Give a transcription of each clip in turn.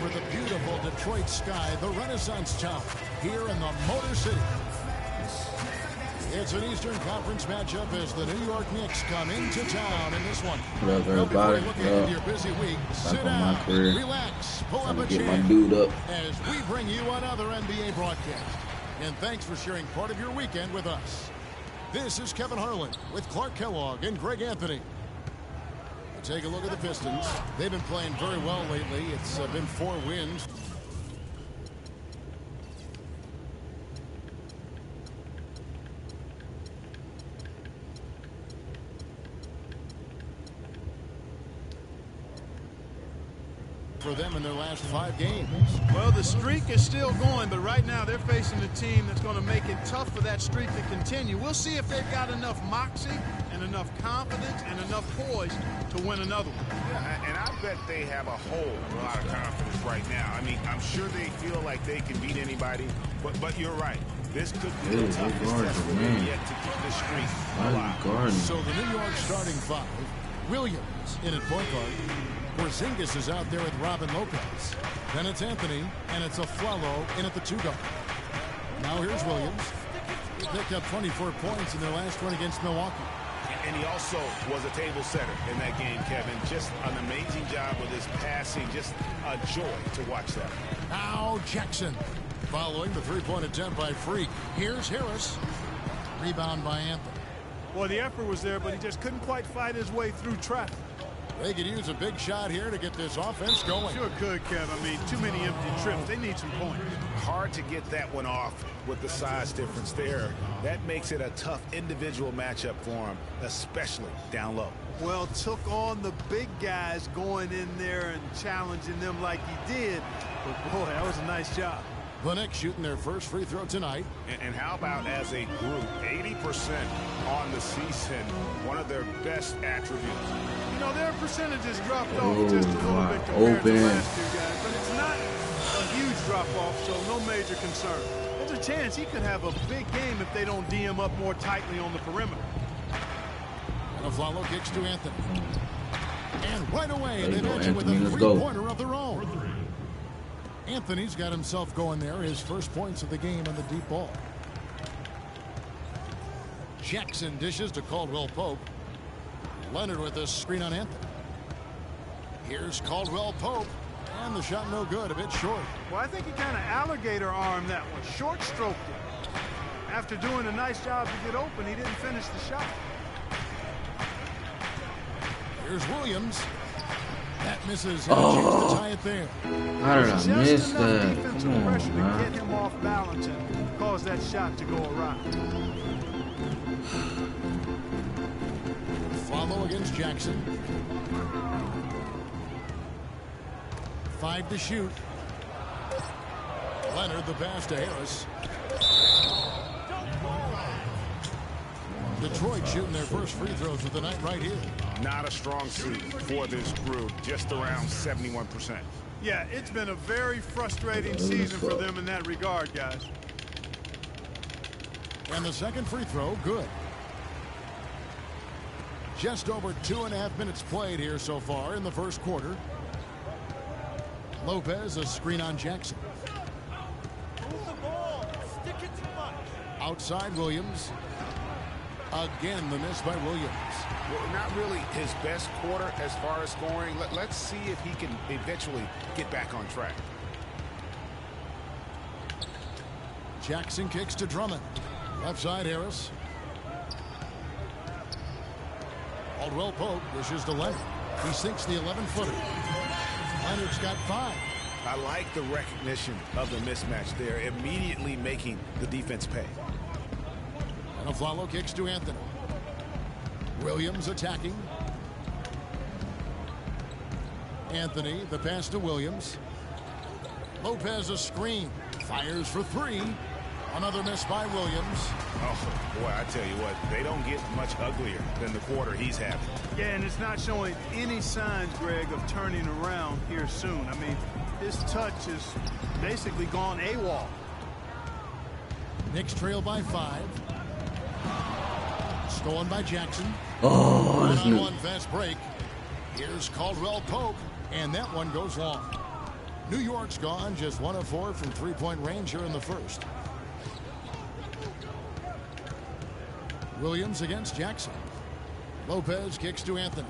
over the beautiful Detroit sky, the Renaissance Tower, here in the Motor City. It's an Eastern Conference matchup as the New York Knicks come into town in this one. What up, everybody? Your busy week, sit down, relax, pull up a get chair my dude up as we bring you another NBA broadcast. And thanks for sharing part of your weekend with us. This is Kevin Harlan with Clark Kellogg and Greg Anthony. Take a look at the Pistons. They've been playing very well lately. It's been 4 wins. For them in their last 5 games. Well, the streak is still going, but right now they're facing a team that's going to make it tough for that streak to continue. We'll see if they've got enough moxie and enough confidence and enough poise to win another one. Yeah, and I bet they have a whole lot of confidence right now. I mean, I'm sure they feel like they can beat anybody, but you're right. This could be the toughest test for them yet to keep the streak alive. So the New York starting 5, Williams in at point guard. Porzingis is out there with Robin Lopez. Then it's Anthony, and it's Aflalo in at the 2 guard. Now here's Williams. He picked up 24 points in their last one against Milwaukee. And he also was a table setter in that game, Kevin. Just an amazing job with his passing. Just a joy to watch that. Now Jackson following the 3-point attempt by Freak. Here's Harris. Rebound by Anthony. Boy, the effort was there, but he just couldn't quite fight his way through traffic. They could use a big shot here to get this offense going. Sure could, Kev. I mean, too many empty trips. They need some points. Hard to get that one off with the size difference there. That makes it a tough individual matchup for him, especially down low. Well, took on the big guys going in there and challenging them like he did. But, boy, that was a nice job. The Knicks shooting their first free throw tonight. And how about as a group, 80% on the season, one of their best attributes. You know, their percentages dropped off just a little bit compared to last 2 guys, but it's not a huge drop-off, so no major concern. There's a chance he could have a big game if they don't D him up more tightly on the perimeter. And Aflalo kicks to Anthony. And right away, they match him with a 3-pointer of their own. Anthony's got himself going there. His first points of the game on the deep ball. Jackson dishes to Caldwell Pope. Leonard with a screen on Anthony. Here's Caldwell Pope. And the shot no good, a bit short. Well, I think he kind of alligator armed that one. Short stroked it. After doing a nice job to get open, he didn't finish the shot. Here's Williams. That misses. And a chance to tie it there. How did I miss that? Defensive pressure to get him off balance and cause that shot to go awry. Follow against Jackson. 5 to shoot. Leonard the pass to Harris. Detroit shooting their first free throws of the night right here. Not a strong suit for this group, just around 71%. Yeah, it's been a very frustrating season for them in that regard, guys. And the second free throw, good. Just over 2.5 minutes played here so far in the first quarter. Lopez, a screen on Jackson. Move the ball. Stick it too much. Outside Williams. Again, the miss by Williams. Well, not really his best quarter as far as scoring. Let's see if he can eventually get back on track. Jackson kicks to Drummond. Left side Harris. Caldwell Pope dishes to Leonard. He sinks the 11-footer. Leonard's got 5. I like the recognition of the mismatch there, immediately making the defense pay. And Aflalo kicks to Anthony. Williams attacking. Anthony, the pass to Williams. Lopez a screen. Fires for 3. Another miss by Williams. Oh, boy, I tell you what, they don't get much uglier than the quarter he's having. Yeah, and it's not showing any signs, Greg, of turning around here soon. I mean, his touch is basically gone AWOL. Knicks trail by 5. Stolen by Jackson. Oh, One-on-one fast break. Here's Caldwell Pope, and that one goes long. New York's gone just 1 of 4 from three-point range here in the first. Williams against Jackson. Lopez kicks to Anthony.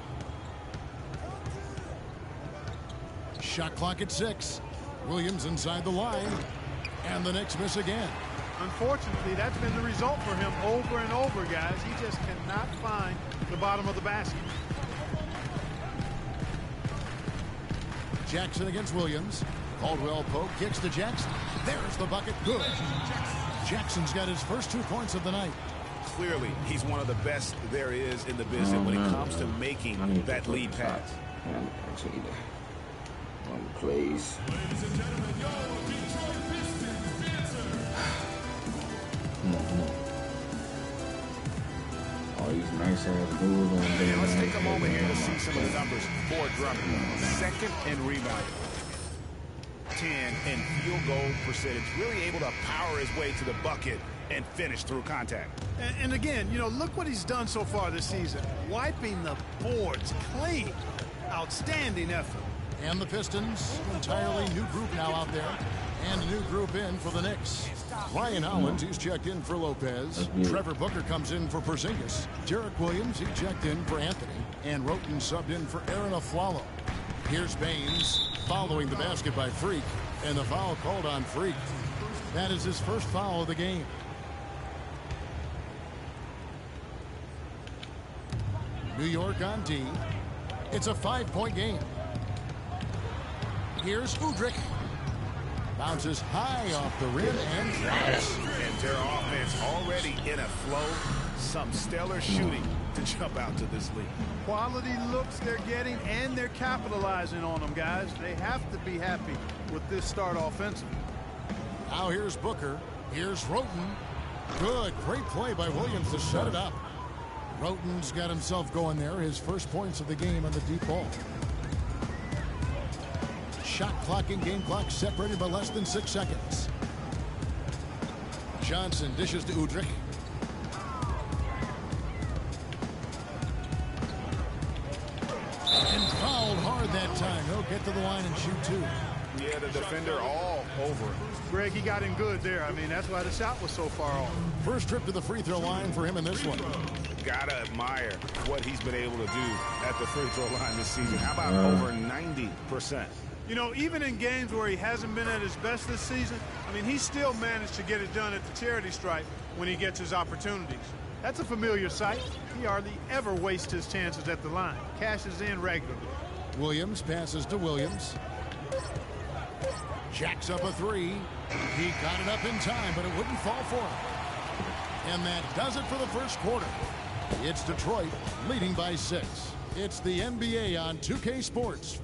Shot clock at 6. Williams inside the line. And the Knicks miss again. Unfortunately, that's been the result for him over and over, guys. He just cannot find the bottom of the basket. Jackson against Williams. Caldwell Pope kicks to Jackson. There's the bucket. Good. Jackson's got his first 2 points of the night. Clearly, he's one of the best there is in the business when it comes to making that lead pass. Please. Ladies and gentlemen, your Detroit Pistons dancer. All these nice ass moves on there. Let's take a moment here to see some of the numbers for Drummond. Second in rebounding, 10 in field goal percentage. Really able to power his way to the bucket and finish through contact. And again, you know, look what he's done so far this season. Wiping the boards clean. Outstanding effort. And the Pistons, entirely new group now out there. And a new group in for the Knicks. Ryan Hollins, he's checked in for Lopez. Trevor Booker comes in for Porzingis. Derek Williams, he checked in for Anthony. And Roten subbed in for Aaron Aflalo. Here's Baines following the basket by Freak. And the foul called on Freak. That is his first foul of the game. New York on D. It's a 5-point game. Here's Udrih. Bounces high off the rim and drops. And their offense already in a flow. Some stellar shooting to jump out to this lead. Quality looks they're getting, and they're capitalizing on them, guys. They have to be happy with this start offensively. Now here's Booker. Here's Roten. Good. Great play by Williams to shut it up. Roten's got himself going there. His first points of the game on the deep ball. Shot clock and game clock separated by less than 6 seconds. Johnson dishes to Udrih. And fouled hard that time. He'll get to the line and shoot 2. Yeah, the defender all over it. Greg, he got him good there. I mean, that's why the shot was so far off. First trip to the free throw line for him in this one. Gotta admire what he's been able to do at the free throw line this season. How about over 90%? You know, even in games where he hasn't been at his best this season, I mean, he still managed to get it done at the charity stripe when he gets his opportunities. That's a familiar sight. He hardly ever wastes his chances at the line. Cashes in regularly. Williams passes to Williams. Jacks up a 3. He got it up in time, but it wouldn't fall for him. And that does it for the first quarter. It's Detroit leading by 6. It's the NBA on 2K Sports.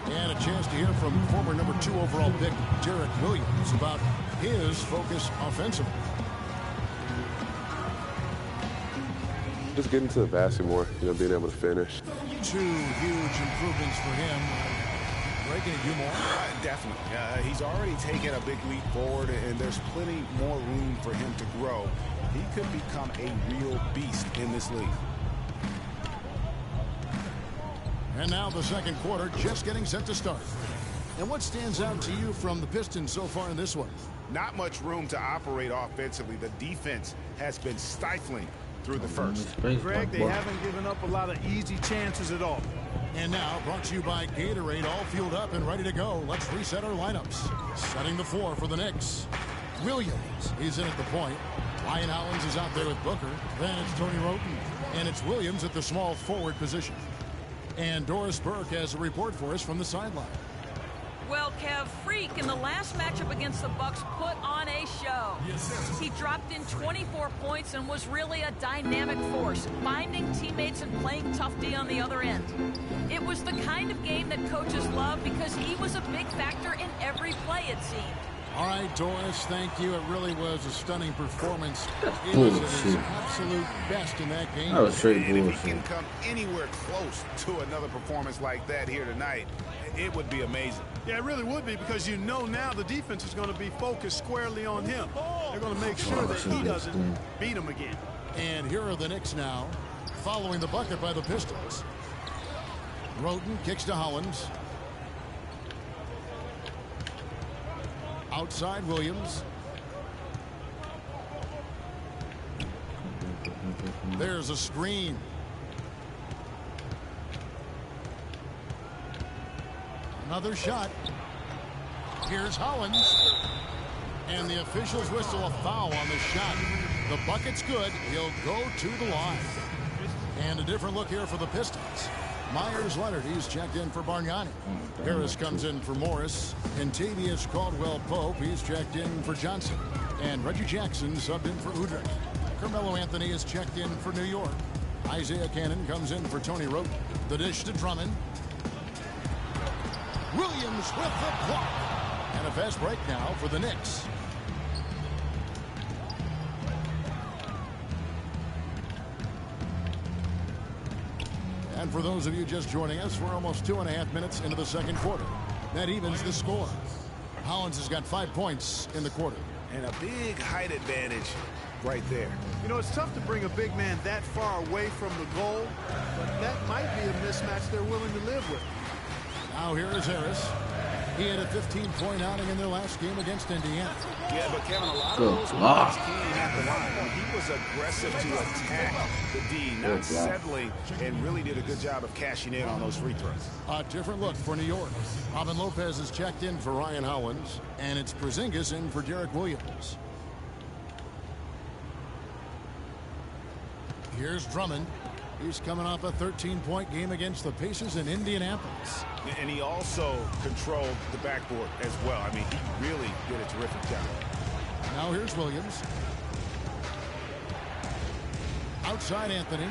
And a chance to hear from former number 2 overall pick Derek Williams about his focus offensively. Just getting to the basket more, being able to finish. 2 huge improvements for him. Greg, can he do more? Definitely. He's already taken a big leap forward, and there's plenty more room for him to grow. He could become a real beast in this league. And now the second quarter just getting set to start. And what stands out to you from the Pistons so far in this one? Not much room to operate offensively. The defense has been stifling through the first. Greg, they haven't given up a lot of easy chances at all. And now, brought to you by Gatorade, all fueled up and ready to go. Let's reset our lineups. Setting the floor for the Knicks. Williams, he's in at the point. Ryan Hollins is out there with Booker. Then it's Tony Roten. And it's Williams at the small forward position. And Doris Burke has a report for us from the sideline. Well, Kev, Freak in the last matchup against the Bucks put on a show. He dropped in 24 points and was really a dynamic force, finding teammates and playing tough D on the other end. It was the kind of game that coaches love because he was a big factor in every play, it seemed. All right, Doris, thank you. It really was a stunning performance. It was at his absolute best in that game. That was straight And if bullshit. he can come anywhere close to another performance like that here tonight, it would be amazing. Yeah, it really would be, because you know now the defense is going to be focused squarely on him. They're going to make sure that he doesn't beat him again. And here are the Knicks now, following the bucket by the Pistons. Roden kicks to Hollins. Outside Williams. There's a screen. Another shot. Here's Hollins. And the officials whistle a foul on the shot. The bucket's good. He'll go to the line. And a different look here for the Pistons. Myers Leonard, he's checked in for Bargnani. Harris comes in for Morris. And Tavius Caldwell-Pope, he's checked in for Johnson. And Reggie Jackson subbed in for Udrich. Carmelo Anthony is checked in for New York. Isaiah Cannon comes in for Tony Roden. The dish to Drummond. Williams with the block. And a fast break now for the Knicks. And for those of you just joining us, we're almost 2.5 minutes into the second quarter. That evens the score. Hollins has got 5 points in the quarter. And a big height advantage right there. You know, it's tough to bring a big man that far away from the goal, but that might be a mismatch they're willing to live with. Now here is Harris. He had a 15-point outing in their last game against Indiana. Yeah, but Kevin, a lot of those points came at the line. He was aggressive to attack the D, not settling, and really did a good job of cashing in on those free throws. A different look for New York. Robin Lopez is checked in for Ryan Hollins, and it's Porzingis in for Derek Williams. Here's Drummond. He's coming off a 13-point game against the Pacers in Indianapolis. And he also controlled the backboard as well. I mean, he really did a terrific job. Now here's Williams. Outside Anthony.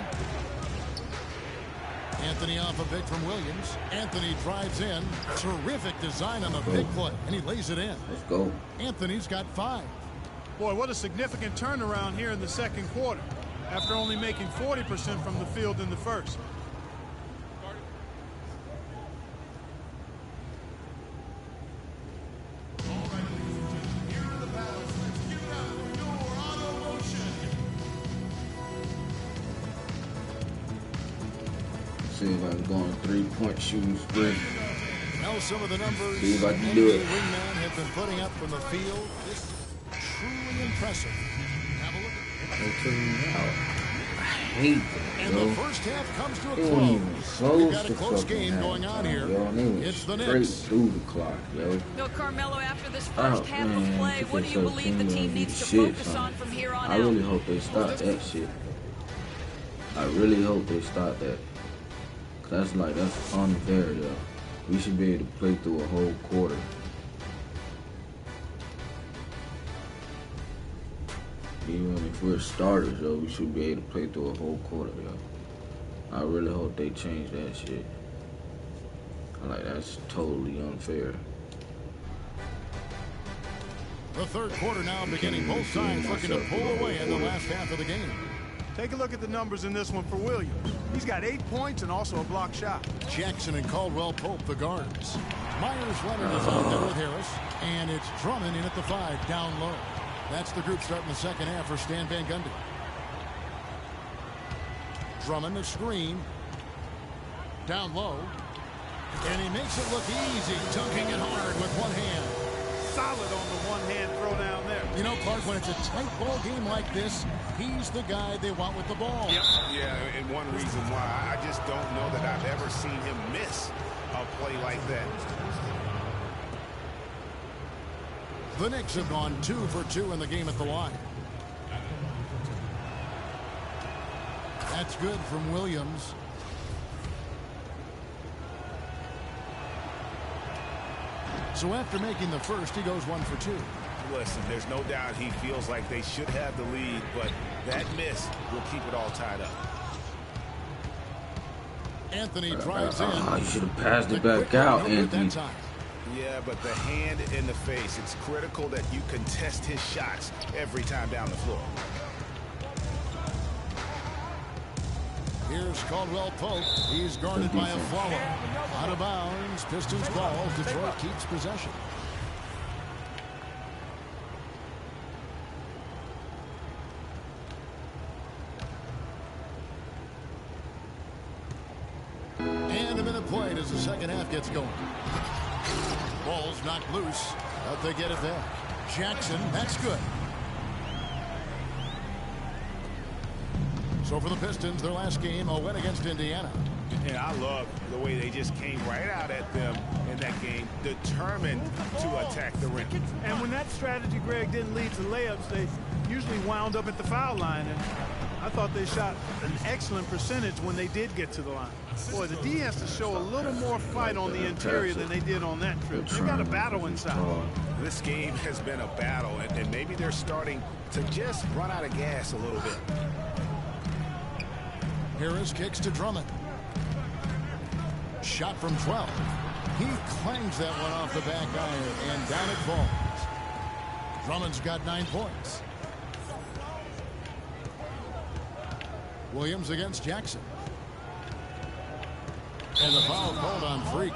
Anthony off a pick from Williams. Anthony drives in. Terrific design on the big play, and he lays it in. Let's go. Anthony's got 5. Boy, what a significant turnaround here in the second quarter, after only making 40% from the field in the first. See if I can go on a 3-point shooting spree. Now some of the numbers See if I can do it. wingman have been putting up from the field. This is truly impressive. Have a look at it. They took me out. I hate that, And yo. the first half comes to a They ain't even close. close We've got a to close fucking game going on halftime, here. yo. And they went It's the straight Knicks. through the clock, yo. No, Carmelo, after this first half of man, play, what do you believe the team needs to shit, focus son. on from here on I out? really hope they stop that shit. I really hope they stop that. Cause that's unfair, yo. We should be able to play through a whole quarter. Even if we're starters, yo, we should be able to play through a whole quarter, yo. I really hope they change that shit. That's totally unfair. The third quarter now beginning. Both sides looking to pull away in the last half of the game. Take a look at the numbers in this one for Williams. He's got 8 points and also a block shot. Jackson and Caldwell-Pope, the guards. Myers Leonard is out there with Harris. And it's Drummond in at the 5, down low. That's the group starting the second half for Stan Van Gundy. Drummond, a screen. Down low. And he makes it look easy, dunking it hard with one hand. Solid on the one-hand throw down there. You know, Clark, when it's a tight ball game like this, he's the guy they want with the ball. Yep. Yeah, and one reason why I just don't know that I've ever seen him miss a play like that. The Knicks have gone 2 for 2 in the game at the line. That's good from Williams. So after making the first, he goes 1 for 2. Listen, there's no doubt he feels like they should have the lead, but that miss will keep it all tied up. Anthony drives in. You should have passed it back out, Anthony. Yeah, but the hand in the face, it's critical that you contest his shots every time down the floor. Here's Caldwell-Pope. He's guarded by a follow. Out of bounds. Pistons ball. Detroit keeps possession. And a minute play gets going. Ball's knocked loose, but they get it back. Jackson, that's good. So for the Pistons, their last game, a win against Indiana. And I love the way they just came right out at them in that game, determined to attack the rim. And when that strategy, Greg, didn't lead to layups, they usually wound up at the foul line. And I thought they shot an excellent percentage when they did get to the line. Boy, the D has to show a little more fight on the interior than they did on that trip. They got a battle inside. This game has been a battle, and maybe they're starting to just run out of gas a little bit. Harris kicks to Drummond. Shot from 12. He clangs that one off the back iron, and down it falls. Drummond's got 9 points. Williams against Jackson. And the foul called on Freak.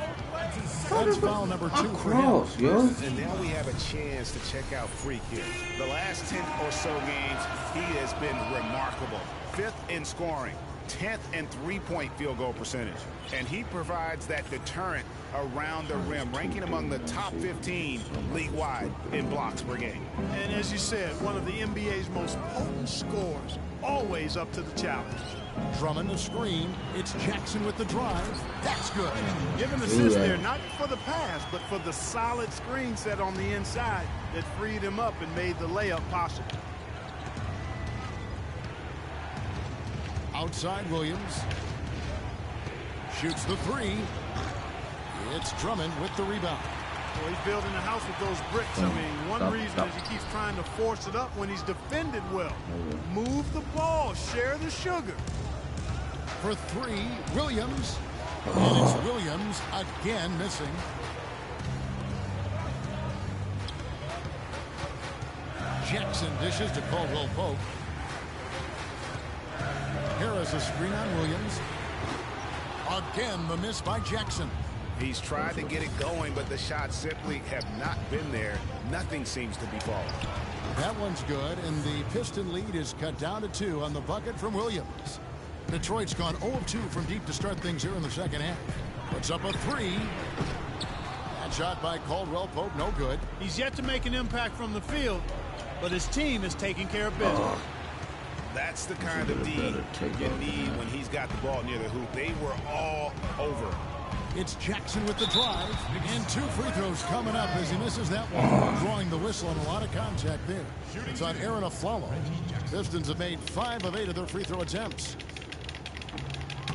That's foul number 2 for him. And now we have a chance to check out Freak here. The last 10 or so games, he has been remarkable. 5th in scoring, 10th in three-point field goal percentage. And he provides that deterrent around the rim, ranking among the top 15 league-wide in blocks per game. And as you said, one of the NBA's most potent scorers, always up to the challenge. Drummond the screen. It's Jackson with the drive. That's good. Give an assist there, not for the pass, but for the solid screen set on the inside that freed him up and made the layup possible. Outside Williams. Shoots the 3. It's Drummond with the rebound. Well, he's building a house with those bricks. I mean, one reason is he keeps trying to force it up when he's defended well. Move the ball, share the sugar. For 3, Williams. And it's Williams again missing. Jackson dishes to Caldwell Pope. Harris a screen on Williams. Again, the miss by Jackson. He's tried to get it going, but the shots simply have not been there. Nothing seems to be falling. That one's good, and the Piston lead is cut down to 2 on the bucket from Williams. Detroit's gone 0 of 2 from deep to start things here in the second half. Puts up a 3. That shot by Caldwell Pope, no good. He's yet to make an impact from the field, but his team is taking care of business. That's the kind of D you need when he's got the ball near the hoop. They were all over. It's Jackson with the drive, and 2 free throws coming up as he misses that one. Drawing the whistle on a lot of contact there. It's on Aaron Aflalo. Pistons have made 5 of 8 of their free throw attempts.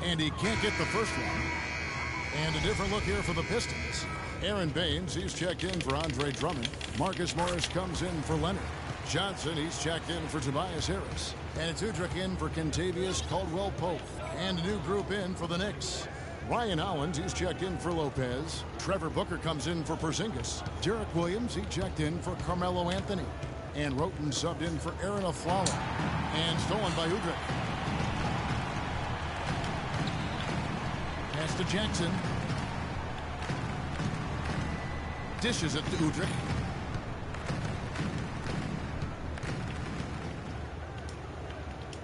And he can't get the first one. And a different look here for the Pistons. Aaron Baines, he's checked in for Andre Drummond. Marcus Morris comes in for Leonard. Johnson, he's checked in for Tobias Harris. And it's Udrich in for Kentavious Caldwell-Pope. And a new group in for the Knicks. Ryan Owens, he's checked in for Lopez. Trevor Booker comes in for Porzingis. Derek Williams, he checked in for Carmelo Anthony. And Roten subbed in for Aaron Aflalo. And stolen by Udrich. Pass to Jackson. Dishes it to Udrich.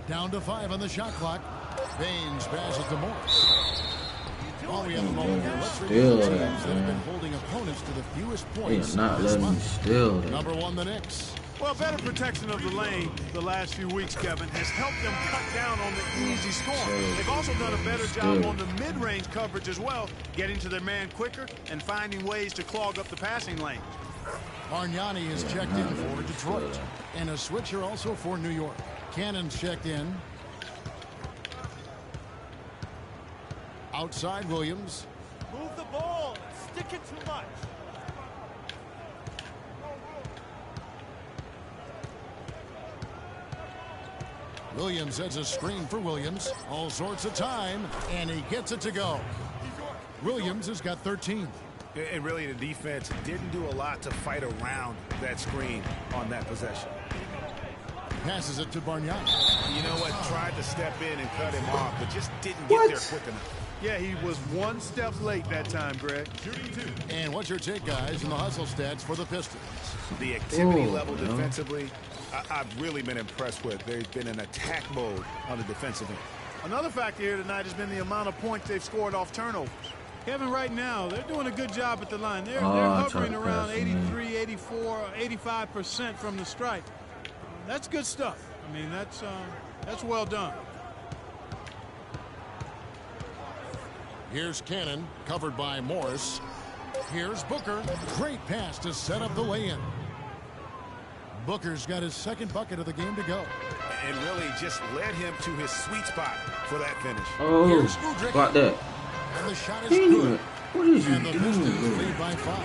Down to 5 on the shot clock. Baines passes to Morris. While we have a moment here, let's review the teams that have been holding opponents to the fewest points this month. Number 1, the Knicks. Well, better protection of the lane the last few weeks, Kevin, has helped them cut down on the easy scoring. They've also done a better job on the mid-range coverage as well, getting to their man quicker and finding ways to clog up the passing lane. Bargnani is checked in for Detroit. And a switcher also for New York. Cannon's checked in. Outside Williams. Move the ball. Stick it too much. Williams has a screen for Williams. All sorts of time. And he gets it to go. Williams has got 13. And really, the defense didn't do a lot to fight around that screen on that possession. Passes it to Bargnani. You know what? Tried to step in and cut him off, but just didn't get there quick enough. Yeah, he was 1 step late that time, Greg. And what's your take, guys, in the hustle stats for the Pistons? The activity level defensively, I've really been impressed with. There's been an attack mode on the defensive end. Another factor here tonight has been the amount of points they've scored off turnovers. Kevin, right now, they're doing a good job at the line. They're hovering around 83, 84, 85% from the stripe. That's good stuff. I mean, that's well done. Here's Cannon, covered by Morris. Here's Booker. Great pass to set up the lay-in. Booker's got his second bucket of the game to go. And really just led him to his sweet spot for that finish. Oh, got that. And the shot is good. What is you And the Pistons doing? lead by 5.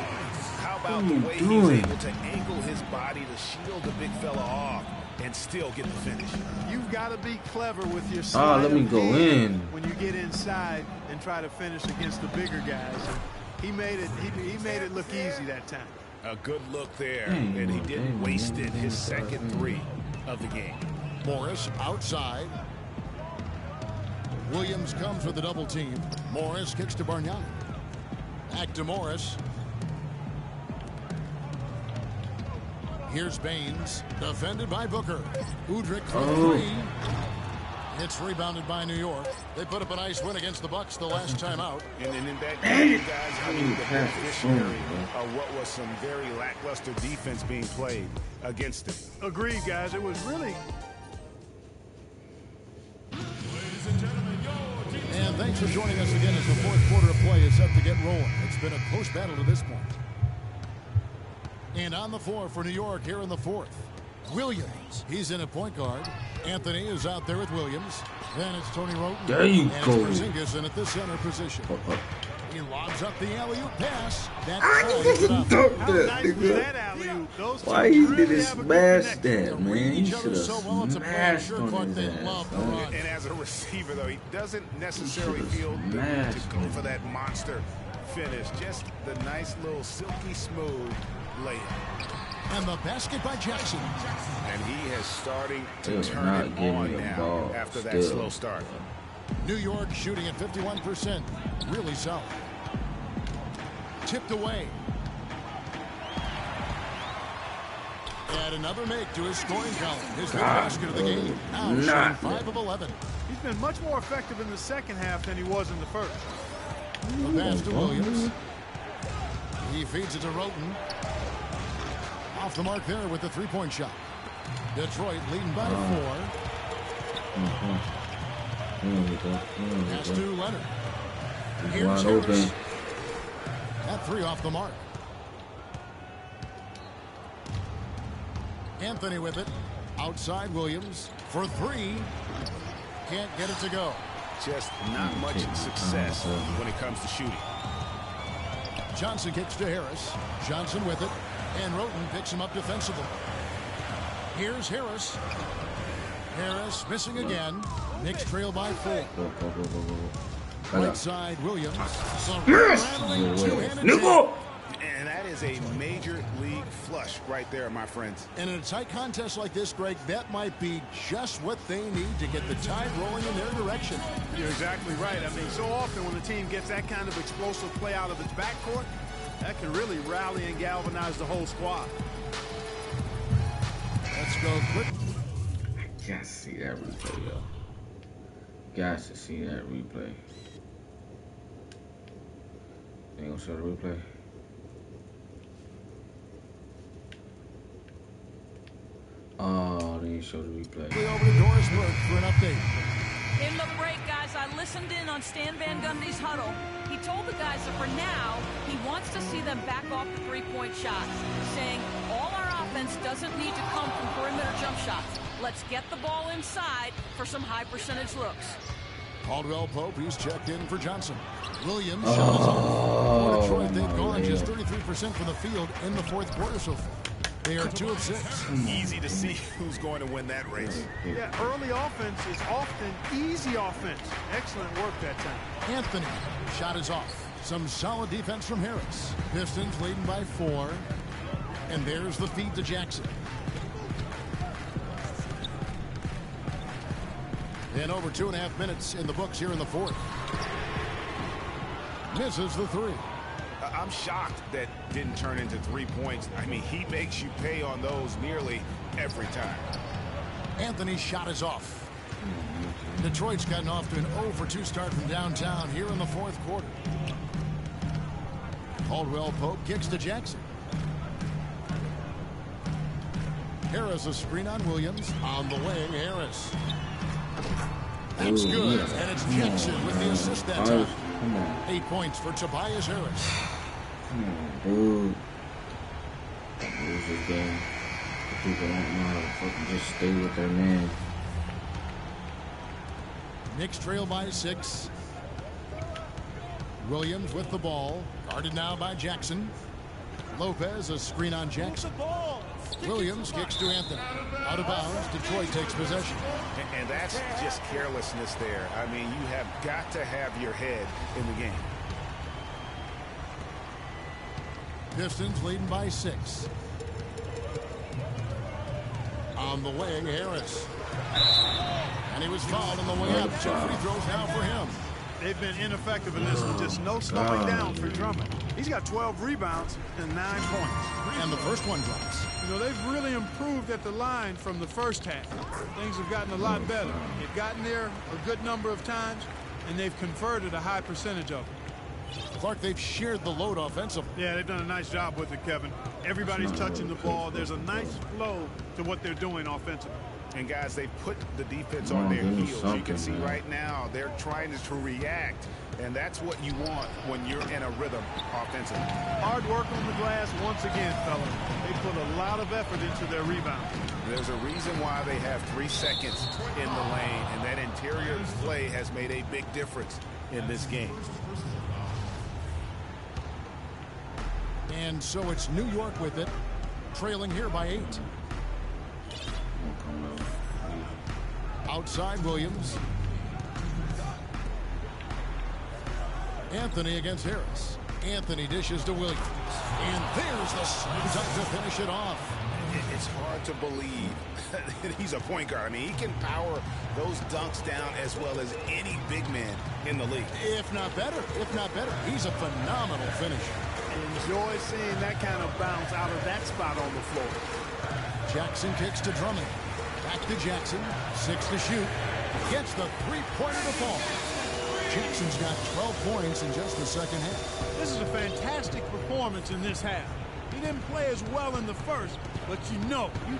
How about the way he's able to angle his body to shield the big fella off and still get the finish? You've got to be clever with your Let me go in. when you get inside and try to finish against the bigger guys. And he made it look easy that time. A good look there, and he didn't waste it. His second 3 of the game. Morris outside. Williams comes with a double team. Morris kicks to Bargnani. Back to Morris. Here's Baines, defended by Booker. Udrich for 3. It's rebounded by New York. They put up a nice win against the Bucks the last time out. And in that game, guys, I mean, the beneficiary of what was some very lackluster defense being played against them. Agreed, guys. It was really... And thanks for joining us again as the fourth quarter of play is set to get rolling. It's been a close battle to this point. And on the floor for New York here in the fourth, Williams. He's in at point guard. Anthony is out there with Williams. Then it's Tony Roten. There you and go. It's Porzingis in at the center position. He lobs up the alley-oop pass. That Why he didn't smash that, man? He should have smashed on his ass. And as a receiver, though, he doesn't necessarily feel the need to go for that monster finish. Just the nice little silky smooth layup. And the basket by Jackson. And he has starting to turn it on now after that slow start. New York shooting at 51%. Really solid. Tipped away. And another make to his scoring column. His big basket of the game. Now shooting 5 of 11. He's been much more effective in the second half than he was in the first. The pass to Williams. He feeds it to Roten. Off the mark there with the three-point shot. Detroit leading by 4. Pass to Leonard. Here's Harris. That 3 off the mark. Anthony with it. Outside Williams for 3. Can't get it to go. Just not much success when it comes to shooting. Johnson kicks to Harris. Johnson with it. And Roten picks him up defensively. Here's Harris. Harris missing again. Knicks trail by 4. Right side Williams. And that is a major league flush right there, my friends. And in a tight contest like this, Greg, that might be just what they need to get the tide rolling in their direction. You're exactly right. I mean, so often when the team gets that kind of explosive play out of its backcourt, that can really rally and galvanize the whole squad. Let's go quick. I gotta see that replay, yo. Got to see that replay. They gonna show the replay? Oh, they didn't show the replay. Over to Doris Burke for an update. In the break, guys, I listened in on Stan Van Gundy's huddle. He told the guys that for now, he wants to see them back off the three-point shots, saying all our offense doesn't need to come from perimeter jump shots. Let's get the ball inside for some high-percentage looks. Caldwell Pope, he's checked in for Johnson. Williams shows off. For Detroit, they've gone just 33% from the field in the fourth quarter so far. They are 2 of 6. Easy to see who's going to win that race. Yeah, early offense is often easy offense. Excellent work that time. Anthony, shot is off. Some solid defense from Harris. Pistons leading by 4. And there's the feed to Jackson. And over 2.5 minutes in the books here in the fourth. Misses the 3. I'm shocked that didn't turn into 3 points. I mean, he makes you pay on those nearly every time. Anthony's shot is off. Detroit's gotten off to an 0 for 2 start from downtown here in the fourth quarter. Caldwell Pope kicks to Jackson. Harris a screen on Williams. On the wing, Harris. That's good. And it's Jackson with the assist that time. 8 points for Tobias Harris. Come on, dude. Lose this game. People don't know how to fucking just stay with their man. Knicks trail by 6. Williams with the ball. Guarded now by Jackson. Lopez a screen on Jackson. Williams kicks to Anthony. Out of bounds. Detroit takes possession. And that's just carelessness there. I mean, you have got to have your head in the game. Pistons leading by 6. On the wing, Harris. And he was fouled on the way up. 2 free throws now for him. They've been ineffective in this one. Just no slowing down for Drummond. He's got 12 rebounds and 9 points. And the first one drops. You know, they've really improved at the line from the first half. Things have gotten a lot better. They've gotten there a good number of times, and they've converted a high percentage of it. Clark, they've shared the load offensively. Yeah, they've done a nice job with it, Kevin. Everybody's touching the ball. There's a nice flow to what they're doing offensively. And guys, they put the defense on their heels. You can see right now they're trying to react, and that's what you want when you're in a rhythm offensively. Hard work on the glass once again, fellas. They put a lot of effort into their rebound. There's a reason why they have 3 seconds in the lane, and that interior play has made a big difference in this game. And so it's New York with it, trailing here by 8. Outside Williams. Anthony against Harris. Anthony dishes to Williams. And there's the slam dunk to finish it off. It's hard to believe that he's a point guard. I mean, he can power those dunks down as well as any big man in the league. If not better. He's a phenomenal finisher. Enjoy seeing that kind of bounce out of that spot on the floor. Jackson kicks to Drummond. Back to Jackson. 6 to shoot. Gets the three-pointer to fall. Jackson's got 12 points in just the second half. This is a fantastic performance in this half. He didn't play as well in the first, but you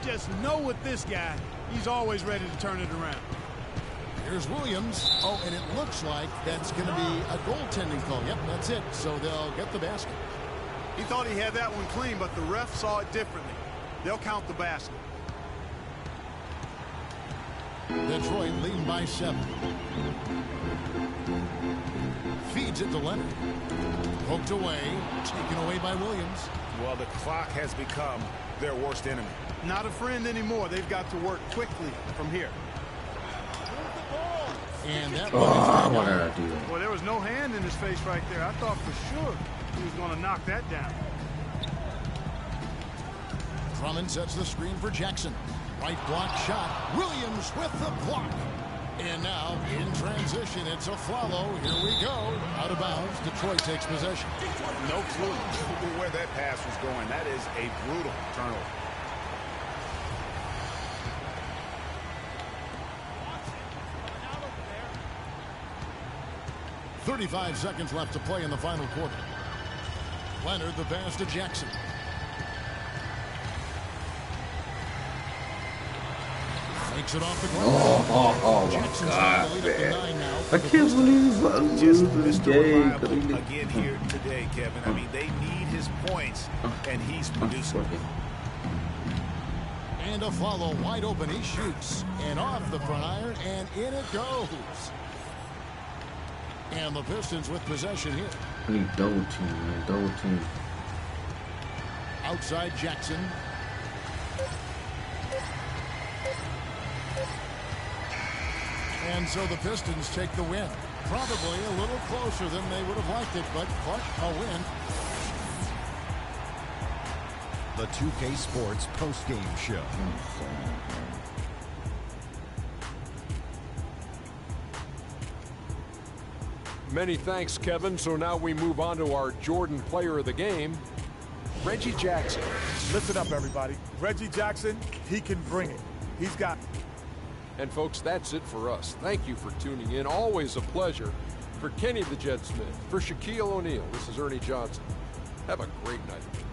just know with this guy, he's always ready to turn it around. Here's Williams. Oh, and it looks like that's going to be a goaltending call. Yep, that's it. So they'll get the basket. He thought he had that one clean, but the ref saw it differently. They'll count the basket. Detroit leading by 7. Feeds it to Leonard. Poked away. Taken away by Williams. Well, the clock has become their worst enemy. Not a friend anymore. They've got to work quickly from here. And that what did I do? Well, there was no hand in his face right there. I thought for sure he was going to knock that down. Drummond sets the screen for Jackson. Right block shot. Williams with the block. And now in transition, it's a Flalo. Here we go. Out of bounds. Detroit takes possession. No clue where that pass was going. That is a brutal turnover. .35 seconds left to play in the final quarter. Leonard the pass to Jackson. Takes it off the ground. Oh Jackson's my God, lead up to man. 9 now. I can't believe I'm Just losing this Mr. game. Reliable again here today, Kevin. I mean, they need his points, and he's producing. And a follow wide open. He shoots. And off the front iron, and in it goes. And the Pistons with possession here. I need double team, man. Double team. Outside Jackson. And so the Pistons take the win. Probably a little closer than they would have liked it, but a win. The 2K Sports postgame show. Many thanks, Kevin. So now we move on to our Jordan player of the game, Reggie Jackson. Listen up, everybody. Reggie Jackson, he can bring it. He's got... And folks, that's it for us. Thank you for tuning in. Always a pleasure. For Kenny the Jet Smith, for Shaquille O'Neal, this is Ernie Johnson. Have a great night.